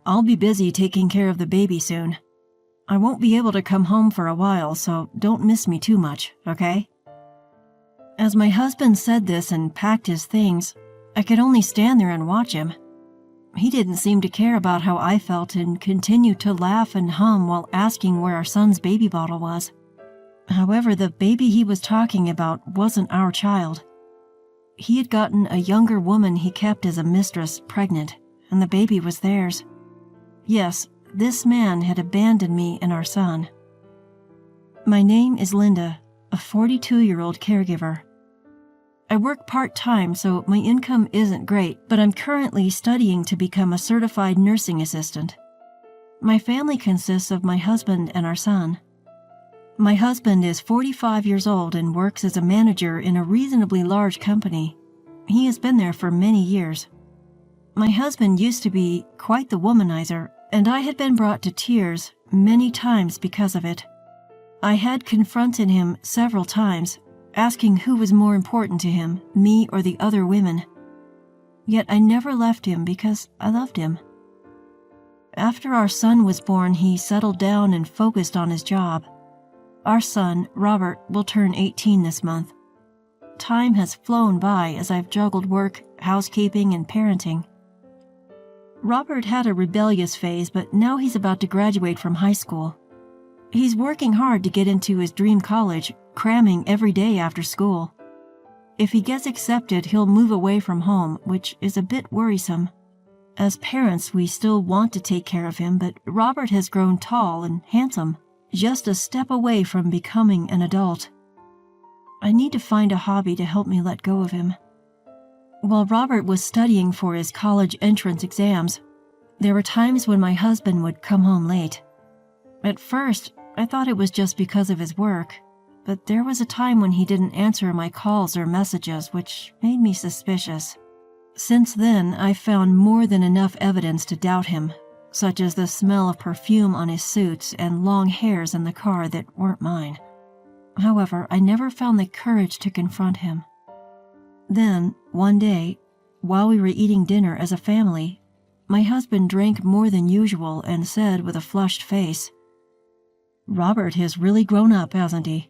I'll be busy taking care of the baby soon. I won't be able to come home for a while, so don't miss me too much, okay?" As my husband said this and packed his things, I could only stand there and watch him. He didn't seem to care about how I felt and continued to laugh and hum while asking where our son's baby bottle was. However, the baby he was talking about wasn't our child. He had gotten a younger woman he kept as a mistress pregnant, and the baby was theirs. Yes, this man had abandoned me and our son. My name is Linda, a 42-year-old caregiver. I work part-time, so my income isn't great, but I'm currently studying to become a certified nursing assistant. My family consists of my husband and our son. My husband is 45 years old and works as a manager in a reasonably large company. He has been there for many years. My husband used to be quite the womanizer, and I had been brought to tears many times because of it. I had confronted him several times, asking who was more important to him, me or the other women. Yet I never left him because I loved him. After our son was born, he settled down and focused on his job. Our son, Robert, will turn 18 this month. Time has flown by as I've juggled work, housekeeping, and parenting. Robert had a rebellious phase, but now he's about to graduate from high school. He's working hard to get into his dream college, cramming every day after school. If he gets accepted, he'll move away from home, which is a bit worrisome. As parents, we still want to take care of him, but Robert has grown tall and handsome, just a step away from becoming an adult. I need to find a hobby to help me let go of him. While Robert was studying for his college entrance exams, there were times when my husband would come home late. At first, I thought it was just because of his work, but there was a time when he didn't answer my calls or messages, which made me suspicious. Since then, I've found more than enough evidence to doubt him, such as the smell of perfume on his suits and long hairs in the car that weren't mine. However, I never found the courage to confront him. Then, one day, while we were eating dinner as a family, my husband drank more than usual and said with a flushed face, "Robert has really grown up, hasn't he?"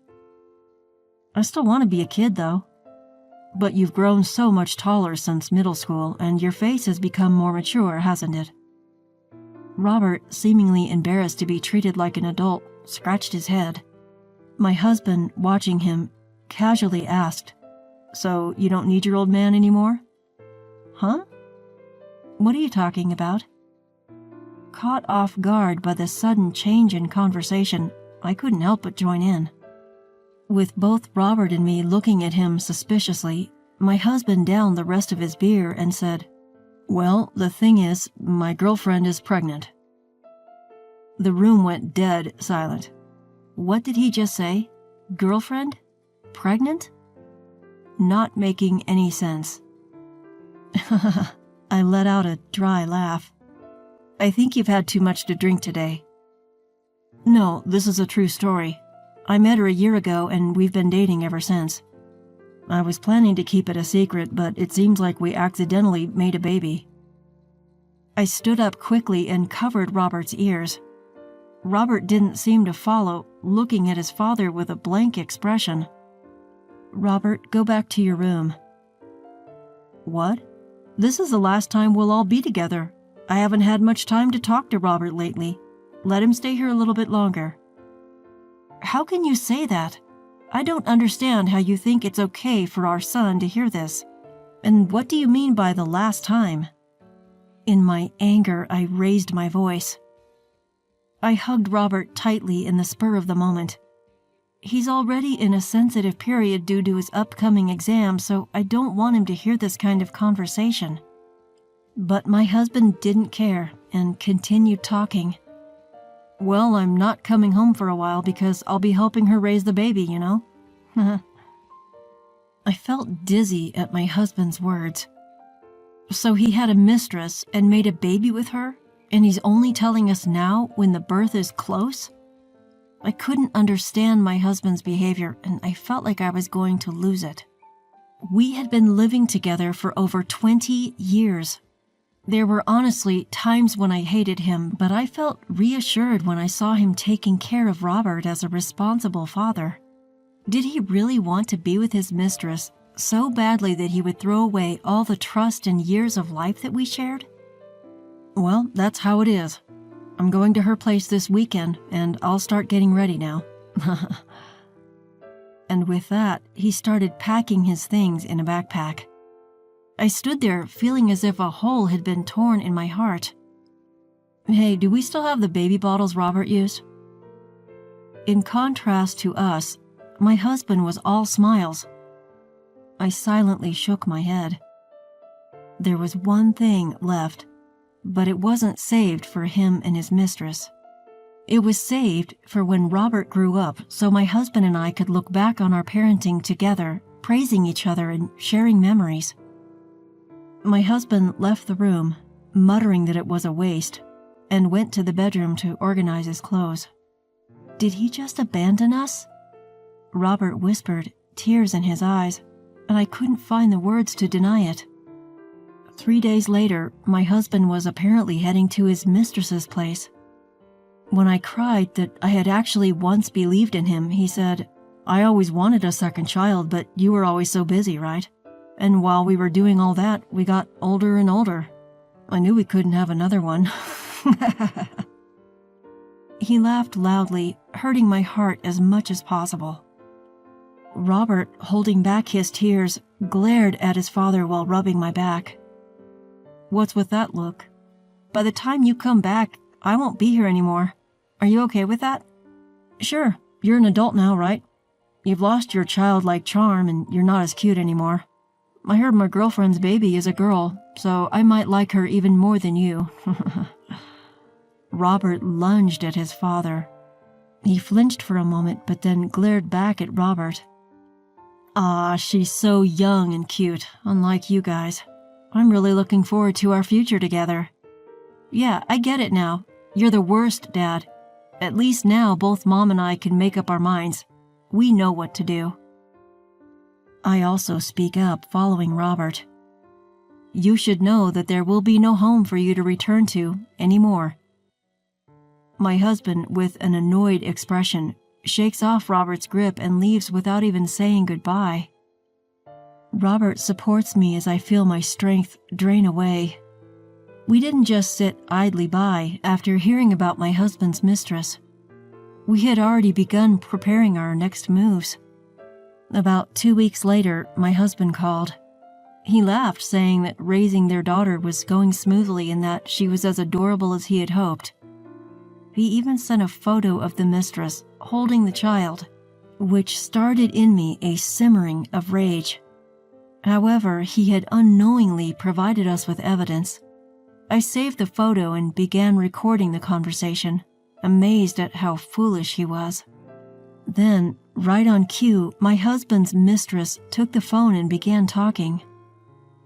"I still want to be a kid, though." "But you've grown so much taller since middle school, and your face has become more mature, hasn't it?" Robert, seemingly embarrassed to be treated like an adult, scratched his head. My husband, watching him, casually asked, "So you don't need your old man anymore?" "Huh? What are you talking about?" Caught off guard by the sudden change in conversation, I couldn't help but join in. With both Robert and me looking at him suspiciously, my husband downed the rest of his beer and said, "Well, the thing is, my girlfriend is pregnant." The room went dead silent. What did he just say? Girlfriend? Pregnant? Not making any sense. I let out a dry laugh. "I think you've had too much to drink today." "No, this is a true story. I met her a year ago and we've been dating ever since. I was planning to keep it a secret, but it seems like we accidentally made a baby." I stood up quickly and covered Robert's ears. Robert didn't seem to follow, looking at his father with a blank expression. "Robert, go back to your room." "What? This is the last time we'll all be together. I haven't had much time to talk to Robert lately. Let him stay here a little bit longer." "How can you say that? I don't understand how you think it's okay for our son to hear this. And what do you mean by the last time?" In my anger, I raised my voice. I hugged Robert tightly in the spur of the moment. He's already in a sensitive period due to his upcoming exam, so I don't want him to hear this kind of conversation. But my husband didn't care and continued talking. "Well, I'm not coming home for a while because I'll be helping her raise the baby, you know?" I felt dizzy at my husband's words. So he had a mistress and made a baby with her, and he's only telling us now when the birth is close? I couldn't understand my husband's behavior, and I felt like I was going to lose it. We had been living together for over 20 years. There were honestly times when I hated him, but I felt reassured when I saw him taking care of Robert as a responsible father. Did he really want to be with his mistress so badly that he would throw away all the trust and years of life that we shared? Well, that's how it is. I'm going to her place this weekend, and I'll start getting ready now. And with that, he started packing his things in a backpack. I stood there feeling as if a hole had been torn in my heart. Hey, do we still have the baby bottles Robert used? In contrast to us, my husband was all smiles. I silently shook my head. There was one thing left, but it wasn't saved for him and his mistress. It was saved for when Robert grew up so my husband and I could look back on our parenting together, praising each other and sharing memories. My husband left the room, muttering that it was a waste, and went to the bedroom to organize his clothes. Did he just abandon us? Robert whispered, tears in his eyes, and I couldn't find the words to deny it. 3 days later, my husband was apparently heading to his mistress's place. When I cried that I had actually once believed in him, he said, "I always wanted a second child, but you were always so busy, right? And while we were doing all that, we got older and older. I knew we couldn't have another one." He laughed loudly, hurting my heart as much as possible. Robert, holding back his tears, glared at his father while rubbing my back. "What's with that look? By the time you come back, I won't be here anymore. Are you okay with that? Sure, you're an adult now, right? You've lost your childlike charm and you're not as cute anymore. I heard my girlfriend's baby is a girl, so I might like her even more than you." Robert lunged at his father. He flinched for a moment, but then glared back at Robert. "Ah, she's so young and cute, unlike you guys. I'm really looking forward to our future together. Yeah, I get it now. You're the worst, Dad. At least now both Mom and I can make up our minds. We know what to do." I also speak up, following Robert. "You should know that there will be no home for you to return to anymore." My husband, with an annoyed expression, shakes off Robert's grip and leaves without even saying goodbye. Robert supports me as I feel my strength drain away. We didn't just sit idly by after hearing about my husband's mistress. We had already begun preparing our next moves. About 2 weeks later, my husband called. He laughed, saying that raising their daughter was going smoothly and that she was as adorable as he had hoped. He even sent a photo of the mistress holding the child, which started in me a simmering of rage. However, he had unknowingly provided us with evidence. I saved the photo and began recording the conversation, amazed at how foolish he was. Then, right on cue, my husband's mistress took the phone and began talking.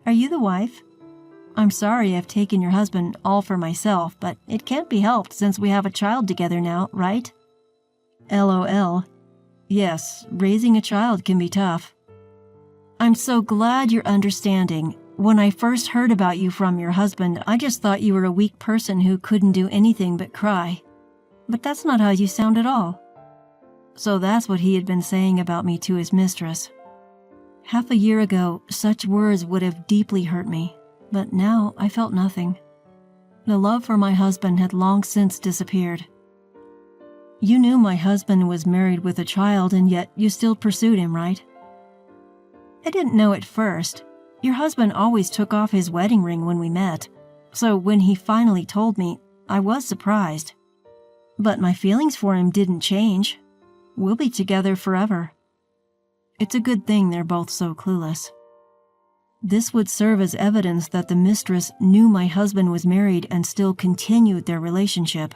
"Are you the wife? I'm sorry I've taken your husband all for myself, but it can't be helped since we have a child together now, right?" LOL. Yes, raising a child can be tough. "I'm so glad you're understanding. When I first heard about you from your husband, I just thought you were a weak person who couldn't do anything but cry. But that's not how you sound at all." So that's what he had been saying about me to his mistress. Half a year ago, such words would have deeply hurt me, but now I felt nothing. The love for my husband had long since disappeared. "You knew my husband was married with a child, and yet you still pursued him, right?" "I didn't know at first. Your husband always took off his wedding ring when we met, so when he finally told me, I was surprised. But my feelings for him didn't change. We'll be together forever." It's a good thing they're both so clueless. This would serve as evidence that the mistress knew my husband was married and still continued their relationship.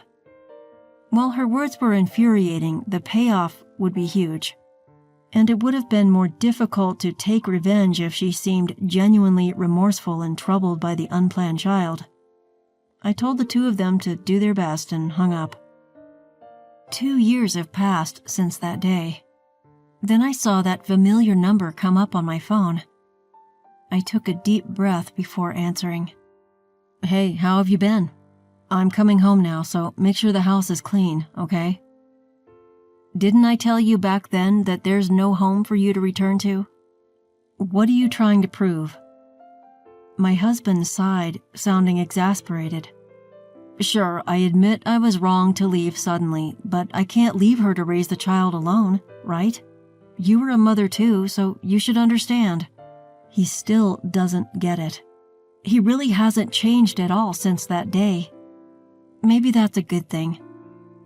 While her words were infuriating, the payoff would be huge. And it would have been more difficult to take revenge if she seemed genuinely remorseful and troubled by the unplanned child. I told the two of them to do their best and hung up. 2 years have passed since that day. Then I saw that familiar number come up on my phone. I took a deep breath before answering. Hey, how have you been? I'm coming home now, so make sure the house is clean, okay? Didn't I tell you back then that there's no home for you to return to? What are you trying to prove? My husband sighed, sounding exasperated. Sure, I admit I was wrong to leave suddenly, but I can't leave her to raise the child alone, right? You were a mother too, so you should understand. He still doesn't get it. He really hasn't changed at all since that day. Maybe that's a good thing.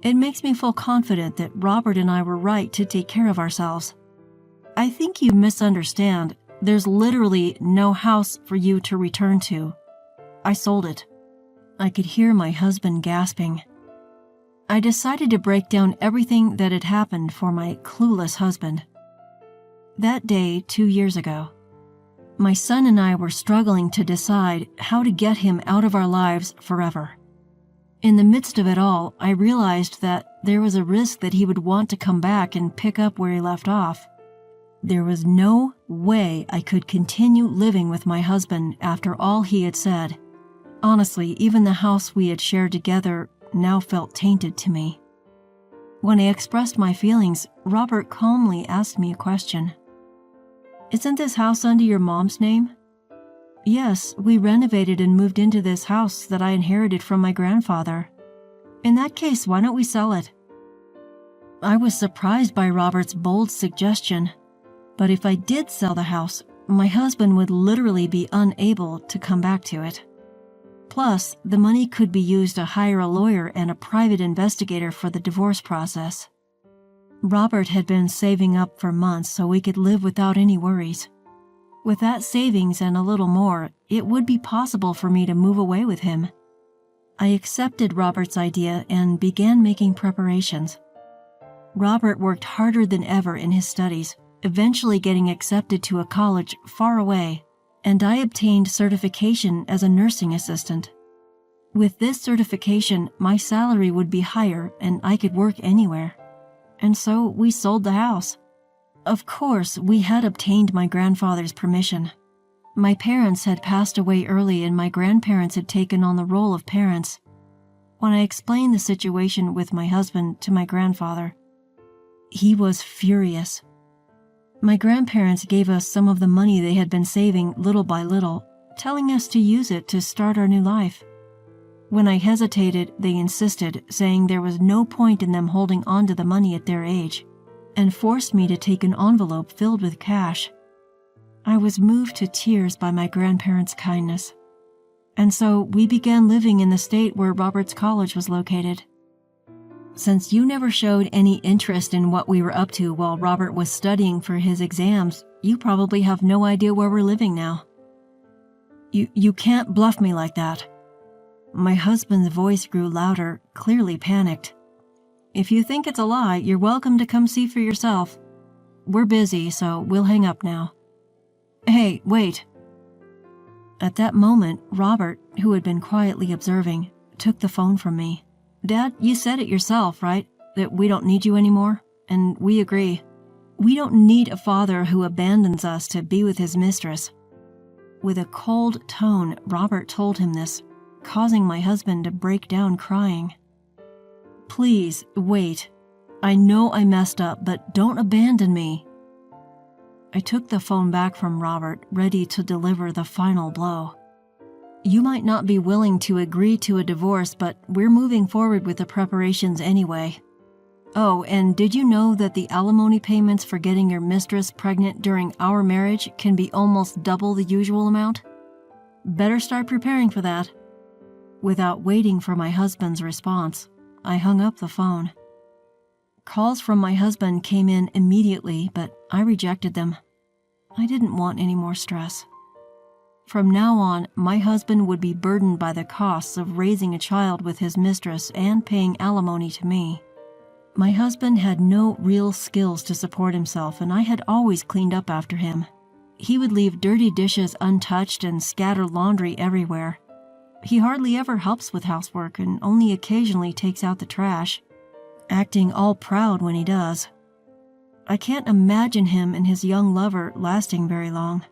It makes me feel confident that Robert and I were right to take care of ourselves. I think you misunderstand. There's literally no house for you to return to. I sold it. I could hear my husband gasping. I decided to break down everything that had happened for my clueless husband. That day, 2 years ago, my son and I were struggling to decide how to get him out of our lives forever. In the midst of it all, I realized that there was a risk that he would want to come back and pick up where he left off. There was no way I could continue living with my husband after all he had said. Honestly, even the house we had shared together now felt tainted to me. When I expressed my feelings, Robert calmly asked me a question. Isn't this house under your mom's name? Yes, we renovated and moved into this house that I inherited from my grandfather. In that case, why don't we sell it? I was surprised by Robert's bold suggestion, but if I did sell the house, my husband would literally be unable to come back to it. Plus, the money could be used to hire a lawyer and a private investigator for the divorce process. Robert had been saving up for months so we could live without any worries. With that savings and a little more, it would be possible for me to move away with him. I accepted Robert's idea and began making preparations. Robert worked harder than ever in his studies, eventually getting accepted to a college far away, and I obtained certification as a nursing assistant. With this certification, my salary would be higher and I could work anywhere. And so we sold the house. Of course, we had obtained my grandfather's permission. My parents had passed away early and my grandparents had taken on the role of parents. When I explained the situation with my husband to my grandfather, he was furious. My grandparents gave us some of the money they had been saving little by little, telling us to use it to start our new life. When I hesitated, they insisted, saying there was no point in them holding on to the money at their age, and forced me to take an envelope filled with cash. I was moved to tears by my grandparents' kindness. And so we began living in the state where Robert's college was located. Since you never showed any interest in what we were up to while Robert was studying for his exams, you probably have no idea where we're living now. You can't bluff me like that. My husband's voice grew louder, clearly panicked. If you think it's a lie, you're welcome to come see for yourself. We're busy, so we'll hang up now. Hey, wait. At that moment, Robert, who had been quietly observing, took the phone from me. Dad, you said it yourself, right? That we don't need you anymore? And we agree. We don't need a father who abandons us to be with his mistress. With a cold tone, Robert told him this, causing my husband to break down crying. Please, wait. I know I messed up, but don't abandon me. I took the phone back from Robert, ready to deliver the final blow. You might not be willing to agree to a divorce, but we're moving forward with the preparations anyway. Oh, and did you know that the alimony payments for getting your mistress pregnant during our marriage can be almost double the usual amount? Better start preparing for that. Without waiting for my husband's response, I hung up the phone. Calls from my husband came in immediately, but I rejected them. I didn't want any more stress. From now on, my husband would be burdened by the costs of raising a child with his mistress and paying alimony to me. My husband had no real skills to support himself, and I had always cleaned up after him. He would leave dirty dishes untouched and scatter laundry everywhere. He hardly ever helps with housework and only occasionally takes out the trash, acting all proud when he does. I can't imagine him and his young lover lasting very long.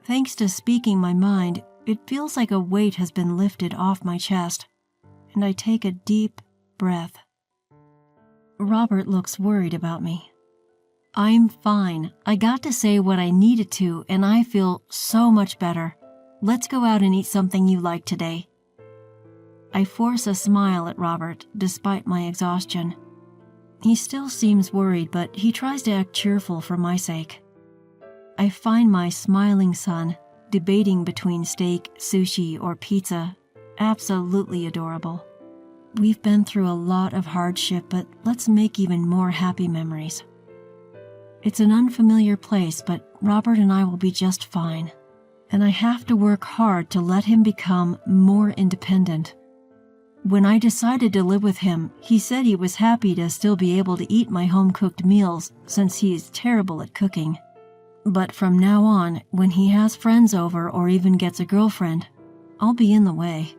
Thanks to speaking my mind, It feels like a weight has been lifted off my chest, and I take a deep breath. Robert looks worried about me. I'm fine. I got to say what I needed to, and I feel so much better. Let's go out and eat something you like today. I force a smile at Robert, despite my exhaustion. He still seems worried, but he tries to act cheerful for my sake. I find my smiling son debating between steak, sushi, or pizza absolutely adorable. We've been through a lot of hardship, but let's make even more happy memories. It's an unfamiliar place, but Robert and I will be just fine. And I have to work hard to let him become more independent. When I decided to live with him, he said he was happy to still be able to eat my home-cooked meals since he is terrible at cooking. But from now on, when he has friends over or even gets a girlfriend, I'll be in the way.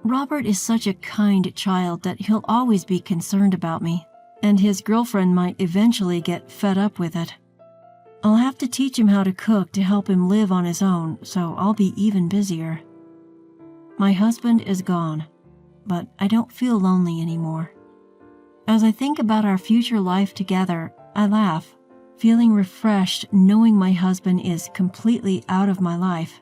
Robert is such a kind child that he'll always be concerned about me, and his girlfriend might eventually get fed up with it. I'll have to teach him how to cook to help him live on his own, so I'll be even busier. My husband is gone, but I don't feel lonely anymore. As I think about our future life together, I laugh, feeling refreshed knowing my husband is completely out of my life.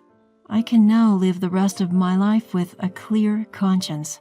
I can now live the rest of my life with a clear conscience.